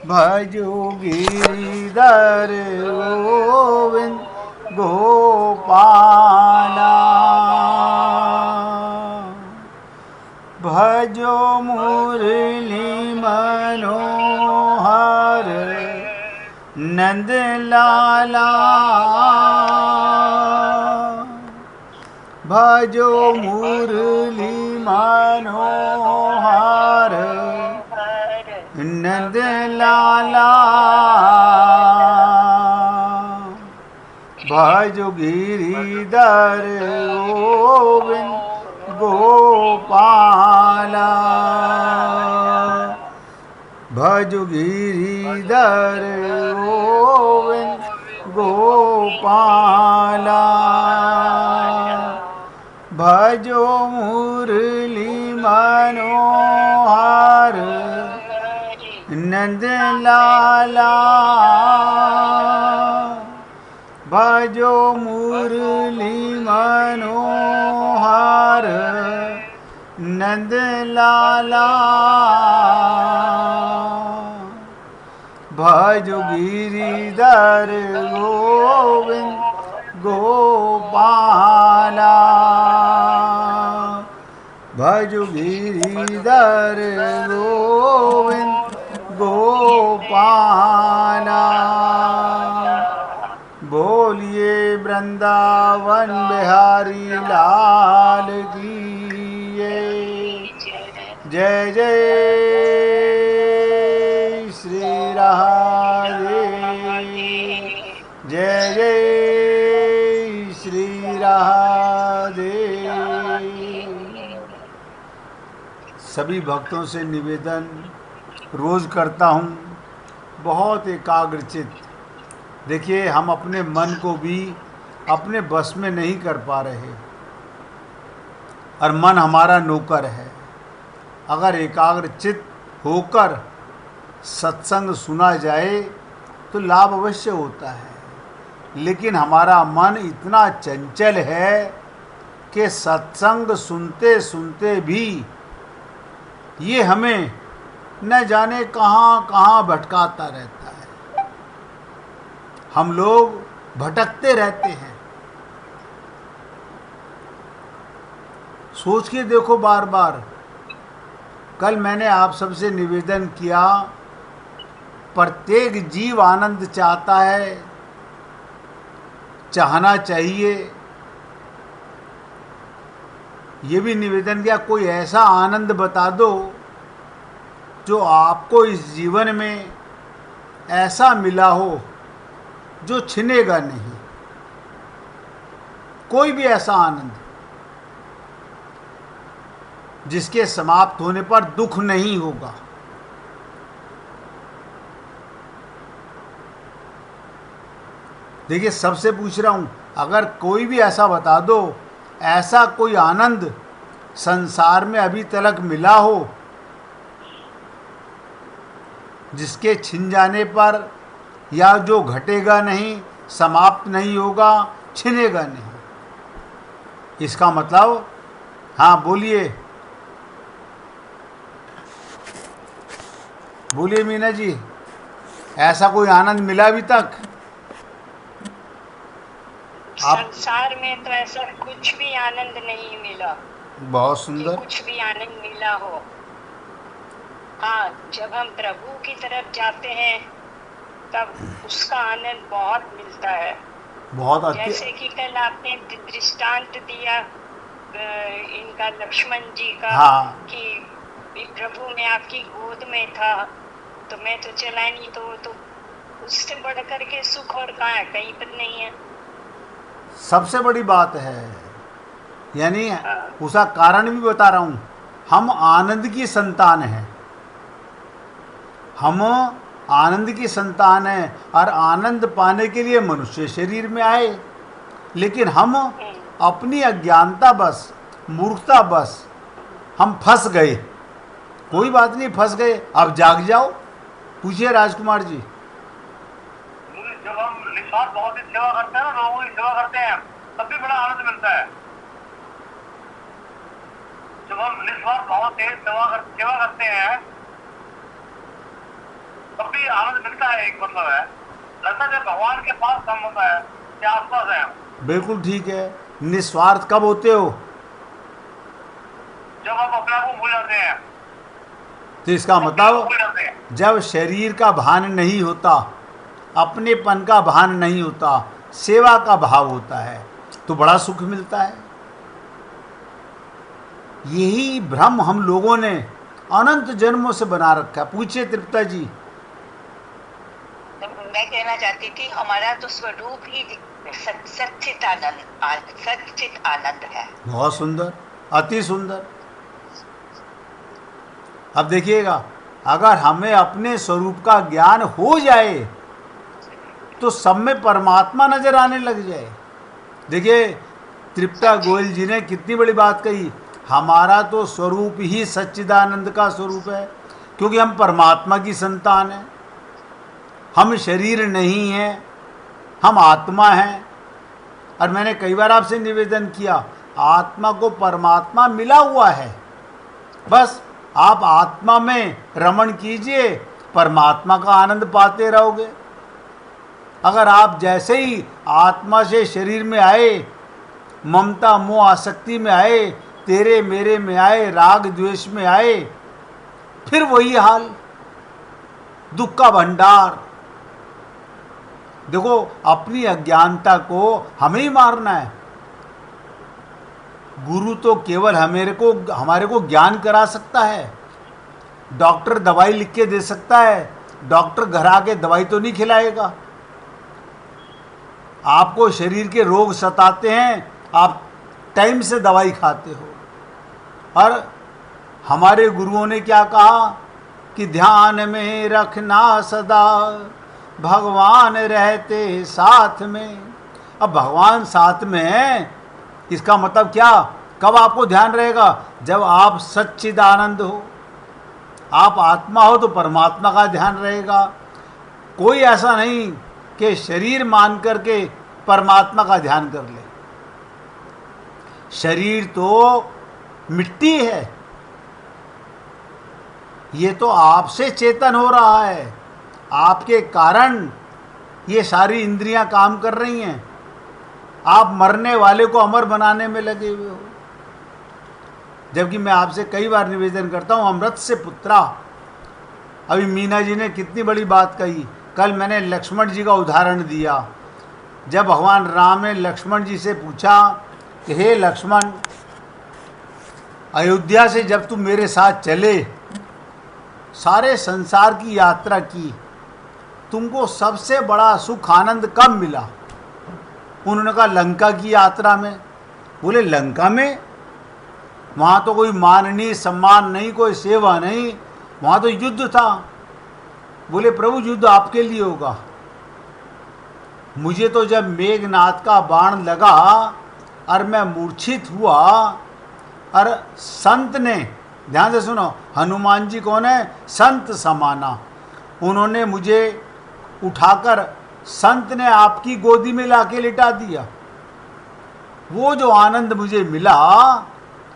भजो गिरिधर गोविंद गोपाला। भजो मुरली मनोहर नंद लाला। भजो मुरली मनोहर नंद लाला। भजो गिरिधर गोविंद गोपाला। भजो गिरिधर गोविंद गोपाला। भजो मुरली मनोहर नंद लाला। भजो मुरली मनोहर नंद लाला। भजो गिरिधर गोविंद गोपाला। भजो गिरिधर गोविंद गोपाला। बोलिए वृंदावन बिहारी लाल की जय जय श्री राधे। जय जय श्री राधे। सभी भक्तों से निवेदन रोज करता हूँ, बहुत एकाग्रचित। देखिए, हम अपने मन को भी अपने बस में नहीं कर पा रहे और मन हमारा नौकर है। अगर एकाग्रचित होकर सत्संग सुना जाए तो लाभ अवश्य होता है, लेकिन हमारा मन इतना चंचल है कि सत्संग सुनते सुनते भी ये हमें न जाने कहाँ कहाँ भटकाता रहता है। हम लोग भटकते रहते हैं। सोच के देखो बार बार। कल मैंने आप सबसे निवेदन किया, प्रत्येक जीव आनंद चाहता है, चाहना चाहिए। ये भी निवेदन किया, कोई ऐसा आनंद बता दो जो आपको इस जीवन में ऐसा मिला हो जो छिनेगा नहीं। कोई भी ऐसा आनंद जिसके समाप्त होने पर दुख नहीं होगा। देखिए, सबसे पूछ रहा हूं, अगर कोई भी ऐसा बता दो, ऐसा कोई आनंद संसार में अभी तक मिला हो जिसके छिन जाने पर या जो घटेगा नहीं, समाप्त नहीं होगा, छिनेगा नहीं। इसका मतलब, हाँ बोलिए बोलिए मीना जी, ऐसा कोई आनंद मिला अभी तक? संसार में तो ऐसा कुछ भी आनंद नहीं मिला। बहुत सुंदर। कुछ भी आनंद मिला हो। हाँ, जब हम प्रभु की तरफ जाते हैं तब उसका आनंद बहुत मिलता है। बहुत अच्छे। जैसे कि कल आपने दृष्टांत दिया इनका लक्ष्मण जी का। हाँ। कि प्रभु में आपकी गोद में था तो मैं तो चला नहीं, तो उससे बढ़ करके सुख और कहाँ है? कहीं पर नहीं है। सबसे बड़ी बात है, यानी उसका कारण भी बता रहा हूँ। हम आनंद की संतान हैं। हम आनंद की संतान हैं और आनंद पाने के लिए मनुष्य शरीर में आए, लेकिन हम अपनी अज्ञानता बस, मूर्खता बस हम फंस गए। कोई बात नहीं, फंस गए, अब जाग जाओ। पूछिए राजकुमार जी। जब हम निस्वार्थ भाव से सेवा करते हैं ना, लोगों की सेवा करते हैं, तब भी बड़ा आनंद मिलता है। जब हम निस्वार्थ भाव से सेवा करते हैं तब भी आनंद मिलता है, एक मतलब है लगता है भगवान के पास हम होता है कि आसपास है हम। बिल्कुल ठीक है। निस्वार्थ कब होते हो? जब आप अपने आप को भूल जाते हैं। तो इसका मतलब जब शरीर का भान नहीं होता, अपनेपन का भान नहीं होता, सेवा का भाव होता है, तो बड़ा सुख मिलता है। यही भ्रम हम लोगों ने अनंत जन्मों से बना रखा। पूछिए तृप्ता जी। तो मैं कहना चाहती थी हमारा तो स्वरूप ही सच्चित आनंद है। बहुत सुंदर, अति सुंदर। अब देखिएगा, अगर हमें अपने स्वरूप का ज्ञान हो जाए तो सब में परमात्मा नजर आने लग जाए। देखिए तृप्ता गोयल जी ने कितनी बड़ी बात कही, हमारा तो स्वरूप ही सच्चिदानंद का स्वरूप है, क्योंकि हम परमात्मा की संतान हैं। हम शरीर नहीं हैं, हम आत्मा हैं। और मैंने कई बार आपसे निवेदन किया, आत्मा को परमात्मा मिला हुआ है, बस आप आत्मा में रमण कीजिए, परमात्मा का आनंद पाते रहोगे। अगर आप जैसे ही आत्मा से शरीर में आए, ममता मोह आसक्ति में आए, तेरे मेरे में आए, राग द्वेष में आए, फिर वही हाल, दुख का भंडार। देखो अपनी अज्ञानता को हमें ही मारना है। गुरु तो केवल हमारे को ज्ञान करा सकता है। डॉक्टर दवाई लिख के दे सकता है, डॉक्टर घर आके दवाई तो नहीं खिलाएगा। आपको शरीर के रोग सताते हैं, आप टाइम से दवाई खाते हो। और हमारे गुरुओं ने क्या कहा कि ध्यान में रखना सदा, भगवान रहते साथ में। अब भगवान साथ में है, इसका मतलब क्या? कब आपको ध्यान रहेगा? जब आप सच्चिदानंद हो, आप आत्मा हो, तो परमात्मा का ध्यान रहेगा। कोई ऐसा नहीं कि शरीर मान करके परमात्मा का ध्यान कर ले। शरीर तो मिट्टी है, ये तो आपसे चेतन हो रहा है, आपके कारण ये सारी इंद्रियां काम कर रही हैं। आप मरने वाले को अमर बनाने में लगे हुए हो। जबकि मैं आपसे कई बार निवेदन करता हूं, अमृत से पुत्रा। अभी मीना जी ने कितनी बड़ी बात कही। कल मैंने लक्ष्मण जी का उदाहरण दिया। जब भगवान राम ने लक्ष्मण जी से पूछा कि हे लक्ष्मण, अयोध्या से जब तुम मेरे साथ चले, सारे संसार की यात्रा की, तुमको सबसे बड़ा सुख आनंद कब मिला? उन्होंने कहा लंका की यात्रा में। बोले लंका में? वहाँ तो कोई मान नहीं, सम्मान नहीं, कोई सेवा नहीं, वहाँ तो युद्ध था। बोले प्रभु युद्ध आपके लिए होगा, मुझे तो जब मेघनाथ का बाण लगा और मैं मूर्छित हुआ, और संत ने, ध्यान से सुनो, हनुमान जी कौन है? संत समाना। उन्होंने मुझे उठाकर संत ने आपकी गोदी में लाके लिटा दिया। वो जो आनंद मुझे मिला,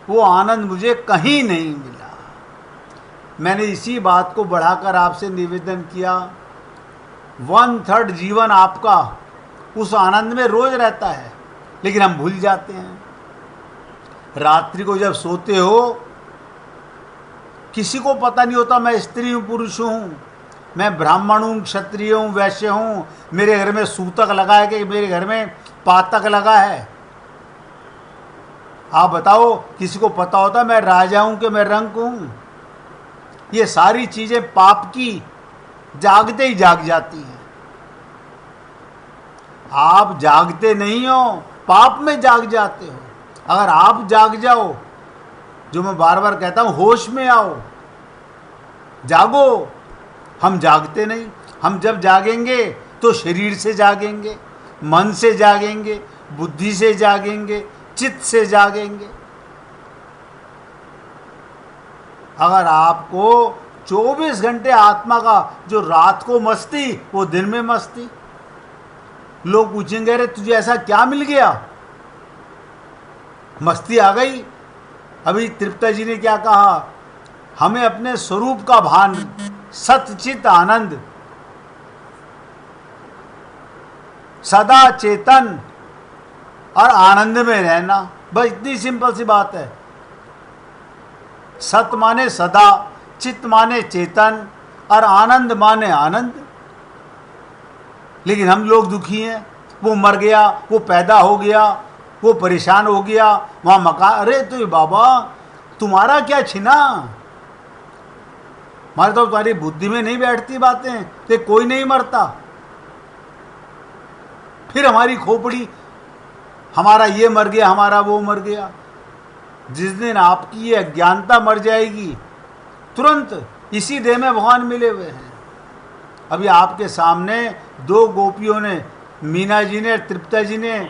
वो आनंद मुझे कहीं नहीं मिला। मैंने इसी बात को बढ़ाकर आपसे निवेदन किया, 1/3 जीवन आपका उस आनंद में रोज रहता है, लेकिन हम भूल जाते हैं। रात्रि को जब सोते हो, किसी को पता नहीं होता मैं स्त्री हूँ पुरुष हूँ, मैं ब्राह्मण हूँ क्षत्रिय हूँ वैश्य हूँ, मेरे घर में सूतक लगा है कि मेरे घर में पातक लगा है। आप बताओ, किसी को पता होता मैं राजा हूँ कि मैं रंक हूँ? ये सारी चीज़ें पाप की जागते ही जाग जाती हैं। आप जागते नहीं हो, पाप में जाग जाते हो। अगर आप जाग जाओ, जो मैं बार बार कहता हूँ, होश में आओ, जागो। हम जागते नहीं। हम जब जागेंगे तो शरीर से जागेंगे, मन से जागेंगे, बुद्धि से जागेंगे, चित्त से जागेंगे। अगर आपको 24 घंटे आत्मा का, जो रात को मस्ती वो दिन में मस्ती, लोग पूछेंगे अरे तुझे ऐसा क्या मिल गया, मस्ती आ गई। अभी तृप्ता जी ने क्या कहा, हमें अपने स्वरूप का भान, सतचित आनंद, सदा चेतन और आनंद में रहना, बस इतनी सिंपल सी बात है। सत माने सदा, चित्त माने चेतन और आनंद माने आनंद। लेकिन हम लोग दुखी हैं, वो मर गया, वो पैदा हो गया, वो परेशान हो गया, वहाँ मकान, अरे तो बाबा तुम्हारा क्या छिना, हमारे तो तुम्हारी बुद्धि में नहीं बैठती बातें, तो कोई नहीं मरता। फिर हमारी खोपड़ी, हमारा ये मर गया, हमारा वो मर गया। जिस दिन आपकी ये अज्ञानता मर जाएगी, तुरंत इसी देह में भगवान मिले हुए हैं। अभी आपके सामने दो गोपियों ने, मीना जी ने, तृप्ता जी ने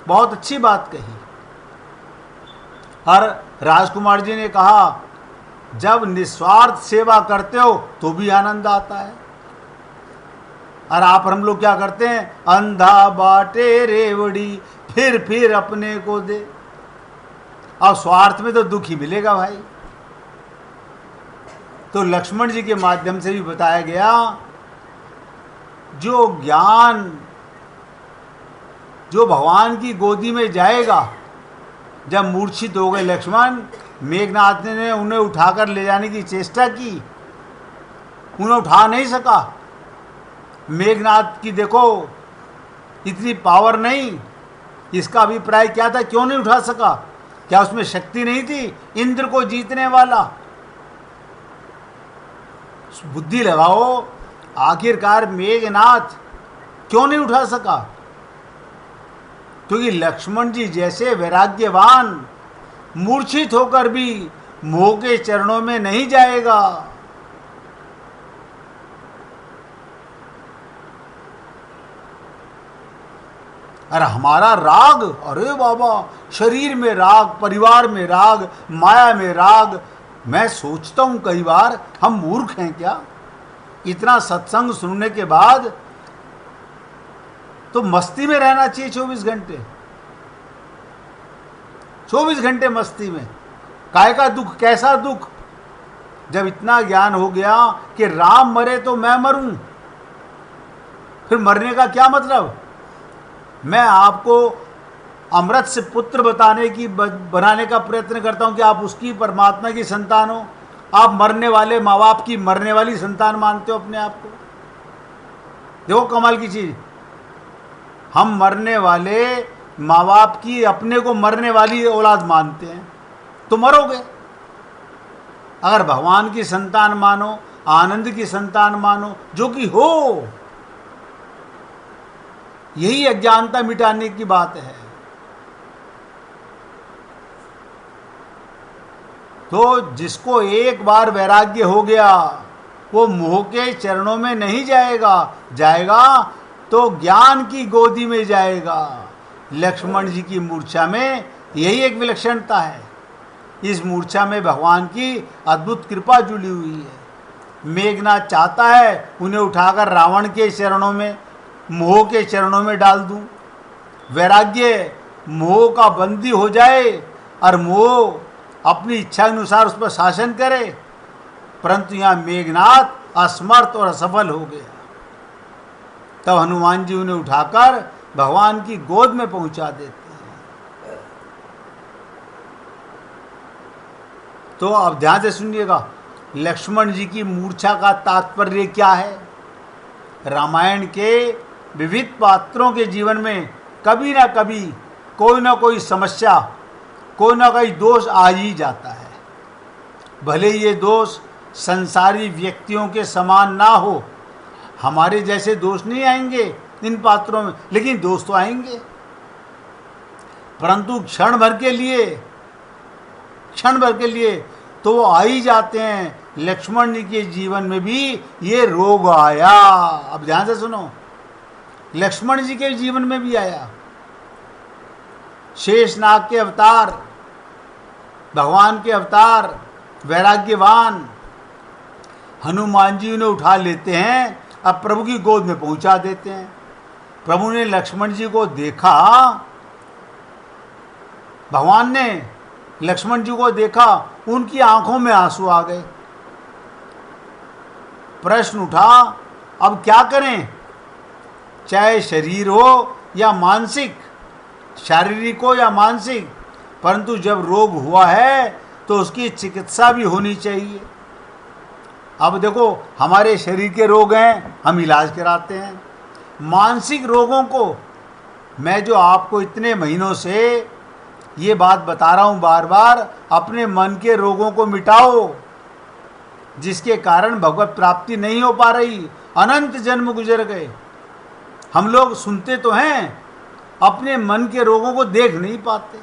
बहुत अच्छी बात कही, और राजकुमार जी ने कहा जब निस्वार्थ सेवा करते हो तो भी आनंद आता है। और आप हम लोग क्या करते हैं, अंधा बाटे रेवड़ी फिर अपने को दे। अब स्वार्थ में तो दुख ही मिलेगा भाई। तो लक्ष्मण जी के माध्यम से भी बताया गया, जो ज्ञान जो भगवान की गोदी में जाएगा, जब मूर्छित हो गए लक्ष्मण, मेघनाथ ने उन्हें उठाकर ले जाने की चेष्टा की, उन्हें उठा नहीं सका। मेघनाथ की देखो इतनी पावर नहीं, इसका अभिप्राय क्या था, क्यों नहीं उठा सका? क्या उसमें शक्ति नहीं थी इंद्र को जीतने वाला? बुद्धि लगाओ, आखिरकार मेघनाथ क्यों नहीं उठा सका? क्योंकि लक्ष्मण जी जैसे वैराग्यवान मूर्छित होकर भी मोह के चरणों में नहीं जाएगा। अरे हमारा राग, अरे बाबा, शरीर में राग, परिवार में राग, माया में राग। मैं सोचता हूं कई बार हम मूर्ख हैं क्या? इतना सत्संग सुनने के बाद तो मस्ती में रहना चाहिए 24 घंटे, 24 घंटे मस्ती में। काय का दुख, कैसा दुख? जब इतना ज्ञान हो गया कि राम मरे तो मैं मरूं, फिर मरने का क्या मतलब? मैं आपको अमृत से पुत्र बनाने का प्रयत्न करता हूं कि आप उसकी, परमात्मा की संतान हो। आप मरने वाले माँ बाप की मरने वाली संतान मानते हो अपने आप को। देखो कमाल की चीज, हम मरने वाले माँ बाप की अपने को मरने वाली औलाद मानते हैं, तो मरोगे। अगर भगवान की संतान मानो, आनंद की संतान मानो, जो कि हो, यही अज्ञानता मिटाने की बात है। तो जिसको एक बार वैराग्य हो गया, वो मोह के चरणों में नहीं जाएगा तो ज्ञान की गोदी में जाएगा। लक्ष्मण जी की मूर्छा में यही एक विलक्षणता है। इस मूर्छा में भगवान की अद्भुत कृपा जुड़ी हुई है। मेघनाथ चाहता है उन्हें उठाकर रावण के चरणों में, मोह के चरणों में डाल दूं। वैराग्य मोह का बंदी हो जाए और मोह अपनी इच्छा अनुसार उस पर शासन करे, परंतु यहाँ मेघनाथ असमर्थ और असफल हो गया। तब हनुमान जी उन्हें उठाकर भगवान की गोद में पहुंचा देते हैं। तो अब ध्यान से सुनिएगा, लक्ष्मण जी की मूर्छा का तात्पर्य क्या है? रामायण के विविध पात्रों के जीवन में कभी ना कभी कोई ना कोई समस्या, कोई ना कोई दोष आ ही जाता है। भले ये दोष संसारी व्यक्तियों के समान ना हो, हमारे जैसे दोष नहीं आएंगे इन पात्रों में, लेकिन दोष तो आएंगे। परंतु क्षण भर के लिए तो वो आ ही जाते हैं। लक्ष्मण जी के जीवन में भी ये रोग आया। अब ध्यान से सुनो, लक्ष्मण जी के जीवन में भी आया। शेषनाग के अवतार, भगवान के अवतार, वैराग्यवान हनुमान जी उन्हें उठा लेते हैं, अब प्रभु की गोद में पहुंचा देते हैं। प्रभु ने लक्ष्मण जी को देखा, भगवान ने लक्ष्मण जी को देखा, उनकी आंखों में आंसू आ गए। प्रश्न उठा, अब क्या करें? चाहे शरीर हो या मानसिक, शारीरिक हो या मानसिक, परंतु जब रोग हुआ है तो उसकी चिकित्सा भी होनी चाहिए। अब देखो, हमारे शरीर के रोग हैं, हम इलाज कराते हैं। मानसिक रोगों को मैं जो आपको इतने महीनों से ये बात बता रहा हूँ बार बार, अपने मन के रोगों को मिटाओ जिसके कारण भगवत प्राप्ति नहीं हो पा रही। अनंत जन्म गुजर गए, हम लोग सुनते तो हैं, अपने मन के रोगों को देख नहीं पाते।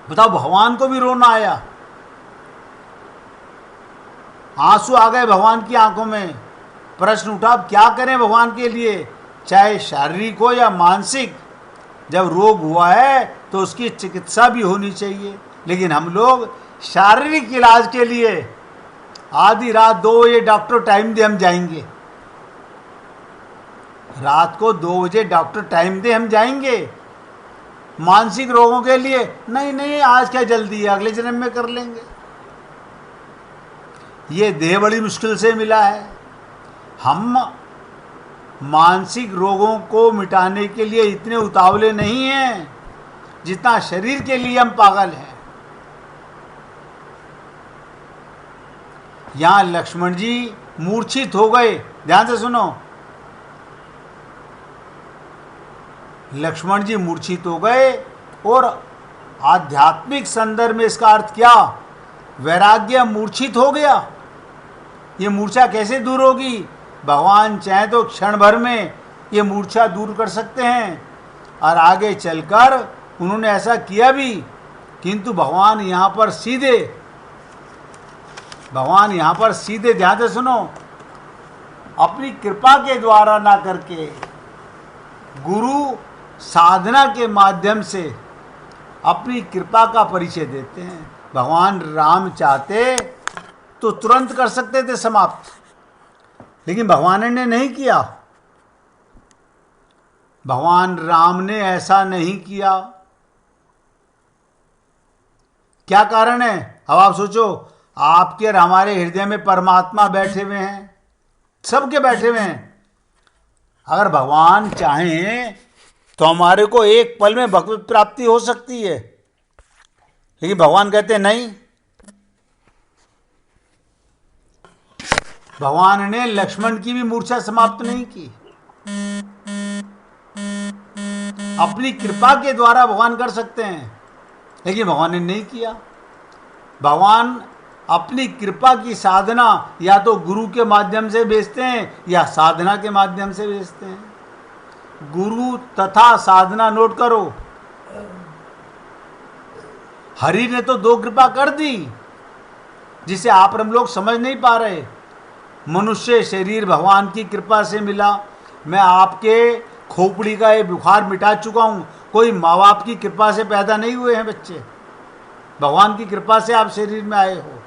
बताओ, भगवान को भी रोना आया, आंसू आ गए भगवान की आंखों में। प्रश्न उठा, अब क्या करें भगवान के लिए, चाहे शारीरिक हो या मानसिक। जब रोग हुआ है तो उसकी चिकित्सा भी होनी चाहिए, लेकिन हम लोग शारीरिक इलाज के लिए आधी रात 2 बजे डॉक्टर टाइम दे, हम जाएंगे। रात को 2 बजे डॉक्टर टाइम दे, हम जाएंगे। मानसिक रोगों के लिए नहीं नहीं, आज क्या जल्दी है, अगले जन्म में कर लेंगे। ये देह बड़ी मुश्किल से मिला है। हम मानसिक रोगों को मिटाने के लिए इतने उतावले नहीं हैं जितना शरीर के लिए हम पागल हैं। यहां लक्ष्मण जी मूर्छित हो गए, ध्यान से सुनो। लक्ष्मण जी मूर्छित हो गए, और आध्यात्मिक संदर्भ में इसका अर्थ क्या, वैराग्य मूर्छित हो गया। ये मूर्छा कैसे दूर होगी, भगवान चाहे तो क्षण भर में ये मूर्छा दूर कर सकते हैं, और आगे चलकर उन्होंने ऐसा किया भी। किंतु भगवान यहाँ पर सीधे ध्यान से सुनो, अपनी कृपा के द्वारा ना करके गुरु साधना के माध्यम से अपनी कृपा का परिचय देते हैं। भगवान राम चाहते तो तुरंत कर सकते थे समाप्त, लेकिन भगवान ने नहीं किया। भगवान राम ने ऐसा नहीं किया। क्या कारण है? अब आप सोचो, आपके और हमारे हृदय में परमात्मा बैठे हुए हैं, सबके बैठे हुए हैं। अगर भगवान चाहें तो हमारे को एक पल में भगवत प्राप्ति हो सकती है, लेकिन भगवान कहते नहीं। भगवान ने लक्ष्मण की भी मूर्छा समाप्त नहीं की। अपनी कृपा के द्वारा भगवान कर सकते हैं, लेकिन भगवान ने नहीं किया। भगवान अपनी कृपा की साधना या तो गुरु के माध्यम से भेजते हैं या साधना के माध्यम से भेजते हैं। गुरु तथा साधना नोट करो। हरि ने तो 2 कृपा कर दी जिसे आप और हम लोग समझ नहीं पा रहे। मनुष्य शरीर भगवान की कृपा से मिला। मैं आपके खोपड़ी का ये बुखार मिटा चुका हूँ। कोई माँ बाप की कृपा से पैदा नहीं हुए हैं बच्चे, भगवान की कृपा से आप शरीर में आए हो।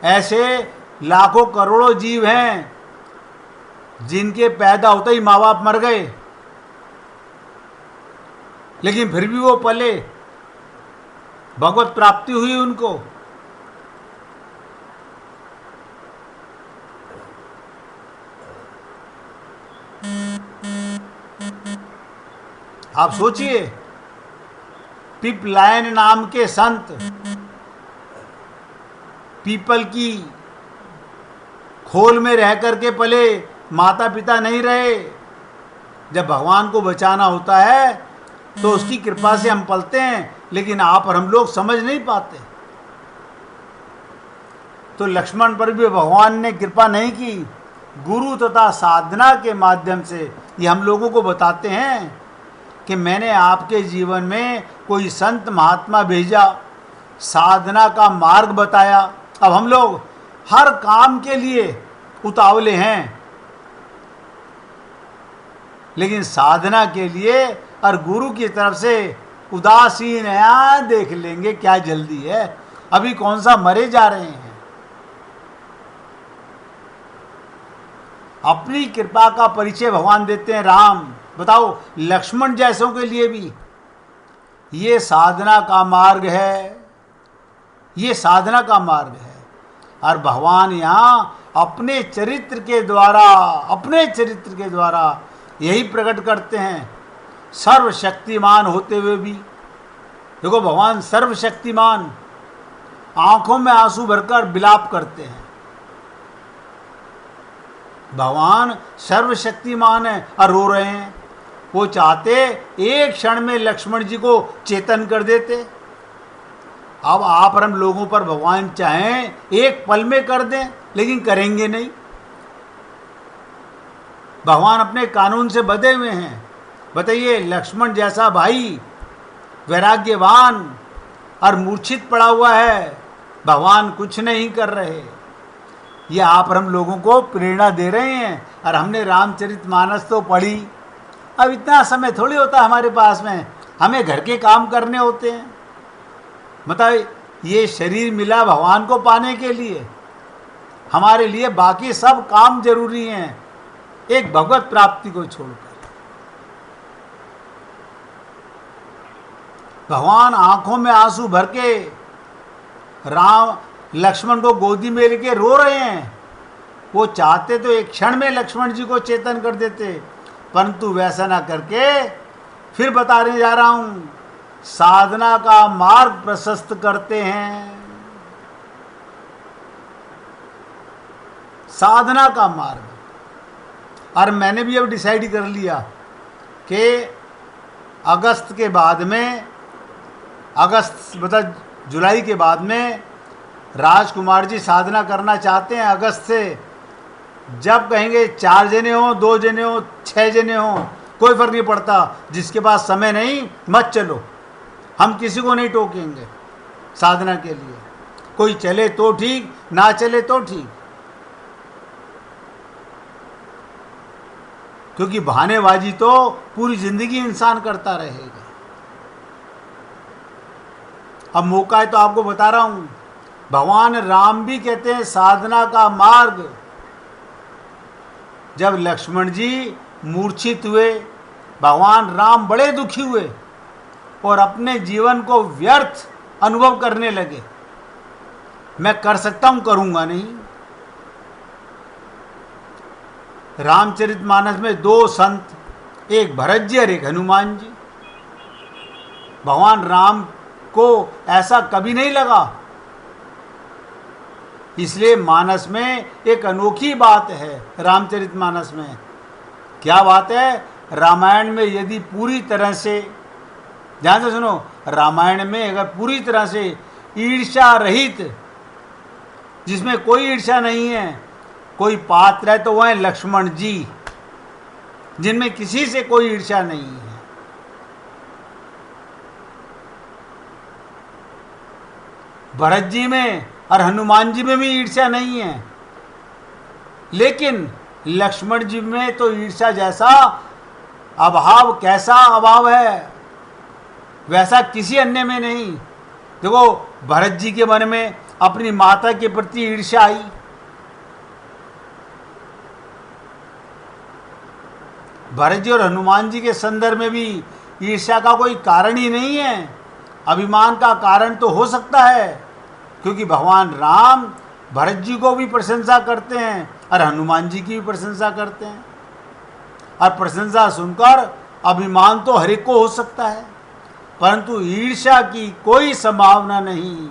ऐसे लाखों करोड़ों जीव हैं जिनके पैदा होते ही माँ बाप मर गए, लेकिन फिर भी वो पले, भगवत प्राप्ति हुई उनको। आप सोचिए, पिपलायन नाम के संत पीपल की खोल में रह करके पले, माता पिता नहीं रहे। जब भगवान को बचाना होता है तो उसकी कृपा से हम पलते हैं, लेकिन आप और हम लोग समझ नहीं पाते। तो लक्ष्मण पर भी भगवान ने कृपा नहीं की। गुरु तथा साधना के माध्यम से ये हम लोगों को बताते हैं कि मैंने आपके जीवन में कोई संत महात्मा भेजा, साधना का मार्ग बताया। अब हम लोग हर काम के लिए उतावले हैं, लेकिन साधना के लिए और गुरु की तरफ से उदासीन है। देख लेंगे, क्या जल्दी है, अभी कौन सा मरे जा रहे हैं। अपनी कृपा का परिचय भगवान देते हैं राम। बताओ, लक्ष्मण जैसों के लिए भी ये साधना का मार्ग है, ये साधना का मार्ग है। और भगवान यहाँ अपने चरित्र के द्वारा यही प्रकट करते हैं, सर्वशक्तिमान होते हुए भी। देखो, भगवान सर्वशक्तिमान आंखों में आंसू भरकर विलाप करते हैं। भगवान सर्वशक्तिमान है और रो रहे हैं। वो चाहते एक क्षण में लक्ष्मण जी को चेतन कर देते। अब आप और हम लोगों पर भगवान चाहें एक पल में कर दें, लेकिन करेंगे नहीं। भगवान अपने कानून से बंधे हुए हैं। बताइए, लक्ष्मण जैसा भाई वैराग्यवान और मूर्छित पड़ा हुआ है, भगवान कुछ नहीं कर रहे। ये आप और हम लोगों को प्रेरणा दे रहे हैं। और हमने रामचरितमानस तो पढ़ी, अब इतना समय थोड़ी होता हमारे पास में, हमें घर के काम करने होते हैं। मतलब ये शरीर मिला भगवान को पाने के लिए, हमारे लिए बाकी सब काम जरूरी हैं, एक भगवत प्राप्ति को छोड़कर। भगवान आंखों में आंसू भर के राम लक्ष्मण को गोदी में लेके रो रहे हैं। वो चाहते तो एक क्षण में लक्ष्मण जी को चेतन कर देते, परंतु वैसा ना करके फिर बताने जा रहा हूं, साधना का मार्ग प्रशस्त करते हैं। साधना का मार्ग। और मैंने भी अब डिसाइड कर लिया कि अगस्त के बाद में, अगस्त मतलब जुलाई के बाद में राजकुमार जी साधना करना चाहते हैं। अगस्त से जब कहेंगे 4 जने हो, 2 जने हो, 6 जने हो, कोई फर्क नहीं पड़ता। जिसके पास समय नहीं मत चलो, हम किसी को नहीं टोकेंगे साधना के लिए। कोई चले तो ठीक, ना चले तो ठीक, क्योंकि बहानेबाजी तो पूरी जिंदगी इंसान करता रहेगा। अब मौका है तो आपको बता रहा हूं, भगवान राम भी कहते हैं साधना का मार्ग। जब लक्ष्मण जी मूर्छित हुए, भगवान राम बड़े दुखी हुए और अपने जीवन को व्यर्थ अनुभव करने लगे। मैं कर सकता हूं, करूंगा नहीं। रामचरितमानस में 2 संत, एक भरत जी और एक हनुमान जी। भगवान राम को ऐसा कभी नहीं लगा। इसलिए मानस में एक अनोखी बात है। रामचरितमानस में क्या बात है? रामायण में यदि पूरी तरह से, ध्यान से सुनो, रामायण में अगर पूरी तरह से ईर्ष्या रहित, जिसमें कोई ईर्ष्या नहीं है, कोई पात्र है तो वह है लक्ष्मण जी, जिनमें किसी से कोई ईर्ष्या नहीं है। भरत जी में और हनुमान जी में भी ईर्ष्या नहीं है, लेकिन लक्ष्मण जी में तो ईर्ष्या जैसा अभाव, कैसा अभाव है, वैसा किसी अन्य में नहीं। देखो, भरत जी के मन में अपनी माता के प्रति ईर्ष्या आई, भरत जी और हनुमान जी के संदर्भ में भी ईर्ष्या का कोई कारण ही नहीं है। अभिमान का कारण तो हो सकता है, क्योंकि भगवान राम भरत जी को भी प्रशंसा करते हैं और हनुमान जी की भी प्रशंसा करते हैं, और प्रशंसा सुनकर अभिमान तो हर एक को हो सकता है, परंतु ईर्ष्या की कोई संभावना नहीं।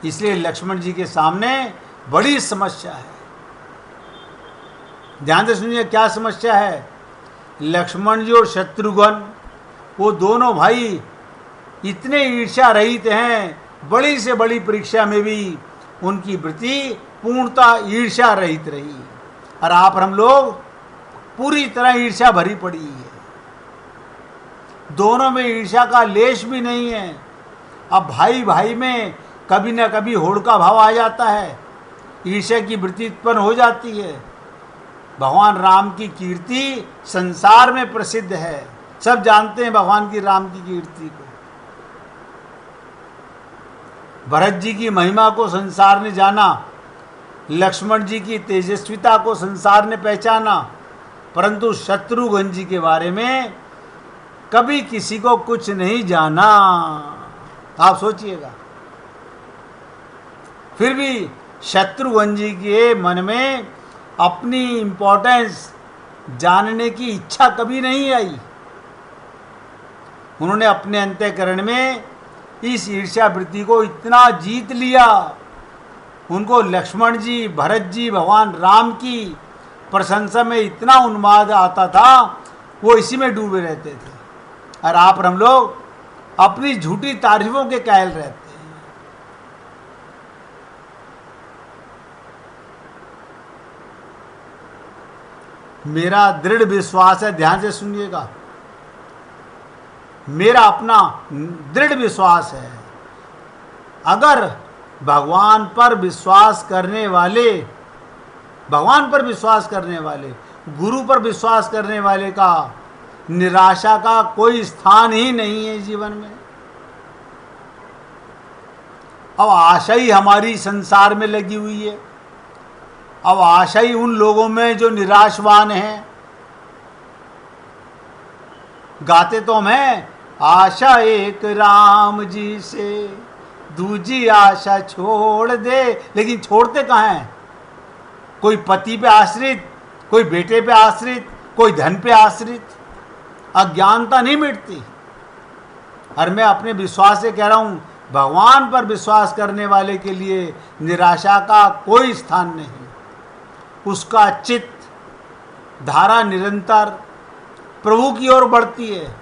इसलिए लक्ष्मण जी के सामने बड़ी समस्या है। ध्यान से सुनिए, क्या समस्या है? लक्ष्मण जी और शत्रुघ्न, वो दोनों भाई इतने ईर्ष्या रहित हैं, बड़ी से बड़ी परीक्षा में भी उनकी वृत्ति पूर्णतः ईर्ष्या रहित रही। और आप और हम लोग पूरी तरह ईर्ष्या भरी पड़ी है, दोनों में ईर्ष्या का लेश भी नहीं है। अब भाई भाई में कभी न कभी होड़ का भाव आ जाता है, ईर्ष्या की वृत्ति उत्पन्न हो जाती है। भगवान राम की कीर्ति संसार में प्रसिद्ध है, सब जानते हैं भगवान की राम की कीर्ति को। भरत जी की महिमा को संसार ने जाना, लक्ष्मण जी की तेजस्विता को संसार ने पहचाना, परंतु शत्रुघ्न जी के बारे में कभी किसी को कुछ नहीं जाना। आप सोचिएगा। फिर भी शत्रुघ्न जी के मन में अपनी इम्पोर्टेंस जानने की इच्छा कभी नहीं आई। उन्होंने अपने अंतःकरण में इस ईर्ष्या वृत्ति को इतना जीत लिया, उनको लक्ष्मण जी, भरत जी, भगवान राम की प्रशंसा में इतना उन्माद आता था, वो इसी में डूबे रहते थे। और आप और हम लोग अपनी झूठी तारीफों के कायल रहते हैं। मेरा दृढ़ विश्वास है, ध्यान से सुनिएगा, मेरा अपना दृढ़ विश्वास है, अगर भगवान पर विश्वास करने वाले, गुरु पर विश्वास करने वाले का निराशा का कोई स्थान ही नहीं है जीवन में। अब आशा ही हमारी संसार में लगी हुई है। अब आशा ही उन लोगों में जो निराशवान हैं। गाते तो हम हैं, आशा एक राम जी से दूजी आशा छोड़ दे, लेकिन छोड़ते कहाँ हैं? कोई पति पे आश्रित, कोई बेटे पे आश्रित, कोई धन पे आश्रित। अज्ञानता नहीं मिटती। और मैं अपने विश्वास से कह रहा हूँ, भगवान पर विश्वास करने वाले के लिए निराशा का कोई स्थान नहीं। उसका चित्त धारा निरंतर प्रभु की ओर बढ़ती है।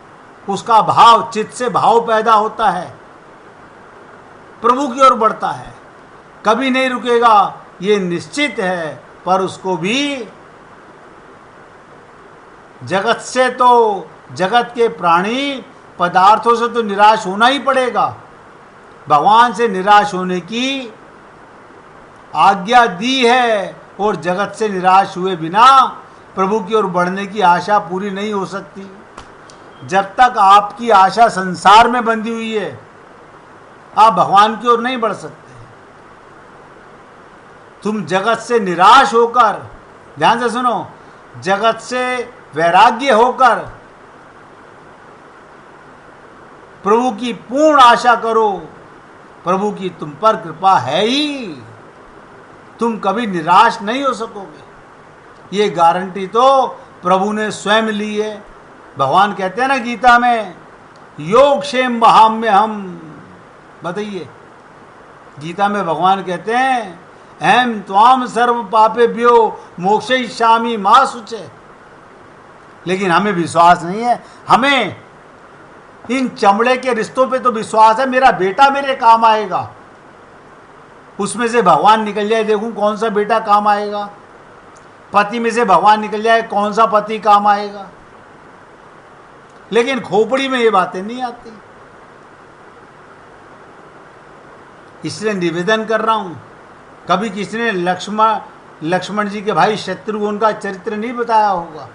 उसका भाव, चित्त से भाव पैदा होता है, प्रभु की ओर बढ़ता है, कभी नहीं रुकेगा, ये निश्चित है। पर उसको भी जगत से तो, जगत के प्राणी पदार्थों से तो निराश होना ही पड़ेगा। भगवान से निराश होने की आज्ञा दी है, और जगत से निराश हुए बिना प्रभु की ओर बढ़ने की आशा पूरी नहीं हो सकती। जब तक आपकी आशा संसार में बंधी हुई है, आप भगवान की ओर नहीं बढ़ सकते। तुम जगत से निराश होकर, ध्यान से सुनो, जगत से वैराग्य होकर प्रभु की पूर्ण आशा करो। प्रभु की तुम पर कृपा है ही, तुम कभी निराश नहीं हो सकोगे। ये गारंटी तो प्रभु ने स्वयं ली है। भगवान कहते हैं ना गीता में, योग क्षेम बहाम्य हम। बताइए, गीता में भगवान कहते हैं, अहम त्वाम सर्व पापेभ्यो मोक्षयिष्यामि मा शुचे। लेकिन हमें विश्वास नहीं है। हमें इन चमड़े के रिश्तों पे तो विश्वास है, मेरा बेटा मेरे काम आएगा। उसमें से भगवान निकल जाए, देखूं कौन सा बेटा काम आएगा। पति में से भगवान निकल जाए, कौन सा पति काम आएगा। लेकिन खोपड़ी में ये बातें नहीं आती। इसलिए निवेदन कर रहा हूं, कभी किसी ने लक्ष्मण जी के भाई शत्रुघ्न का चरित्र नहीं बताया होगा।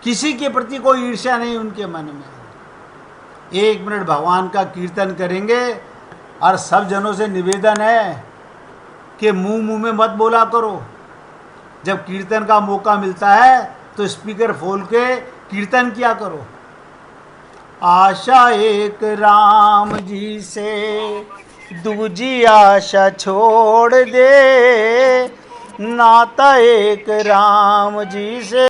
किसी के प्रति कोई ईर्ष्या नहीं उनके मन में। 1 मिनट भगवान का कीर्तन करेंगे, और सब जनों से निवेदन है कि मुंह में मत बोला करो। जब कीर्तन का मौका मिलता है तो स्पीकर खोल के कीर्तन किया करो। आशा एक राम जी से दूजी आशा छोड़ दे, नाता एक राम जी से